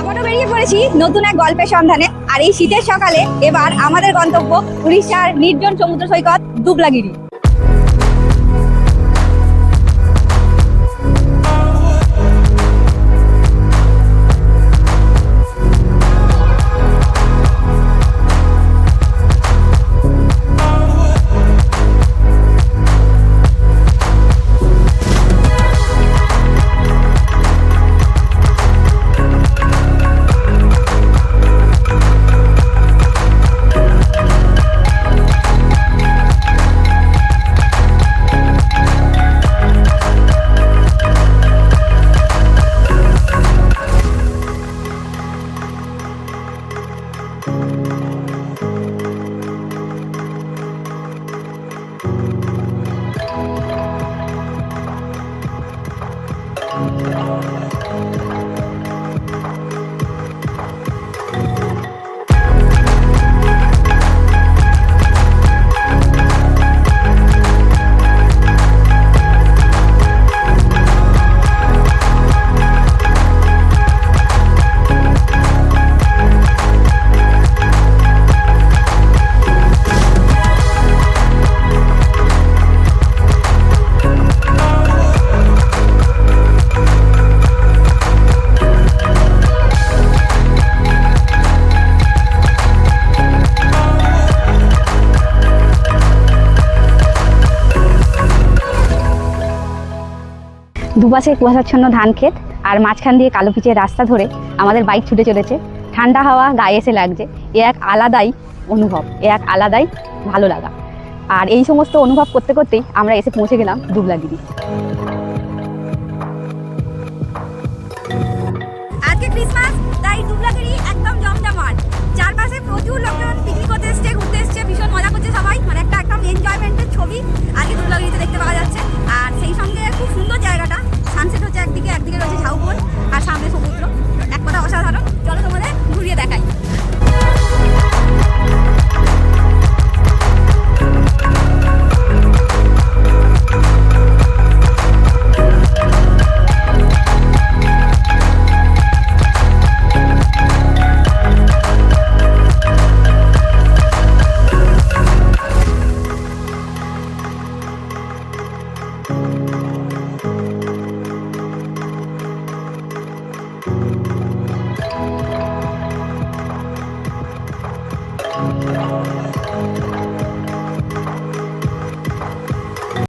আবারও বেরিয়ে পড়েছি নতুন এক গল্পের সন্ধানে। আর এই শীতের সকালে এবার আমাদের গন্তব্য উড়িষ্যার নির্জন সমুদ্র সৈকত দুবলাগিরি। দুপাশে কুয়াশাচ্ছন্ন ধান ক্ষেত আর মাঝখান দিয়ে কালো পিচের রাস্তা ধরে আমাদের বাইক ছুটে চলেছে। ঠান্ডা হাওয়া গায়ে এসে লাগছে। এ এক আলাদাই অনুভব, এ এক আলাদাই ভালো লাগা। আর এই সমস্ত অনুভব করতে করতেই আমরা এসে পৌঁছে গেলাম দুবলাগিরি। আজকে ক্রিসমাস, তাই দুবলাগিরি একদম জমজমাট। চারপাশে প্রচুর লোকজন পিকনিক করতে এসছে, ঘুরতে এসছে, ভীষণ মজা করছে সবাই। মানে একটা একদম এনজয়মেন্টের ছবি আজকে দুবলাগিরিতে দেখতে পাওয়া যাচ্ছে। আর সেই সঙ্গে খুব সুন্দর জায়গাটা, সানসেট হচ্ছে একদিকে, একদিকে রয়েছে ঝাউবন আর সামনে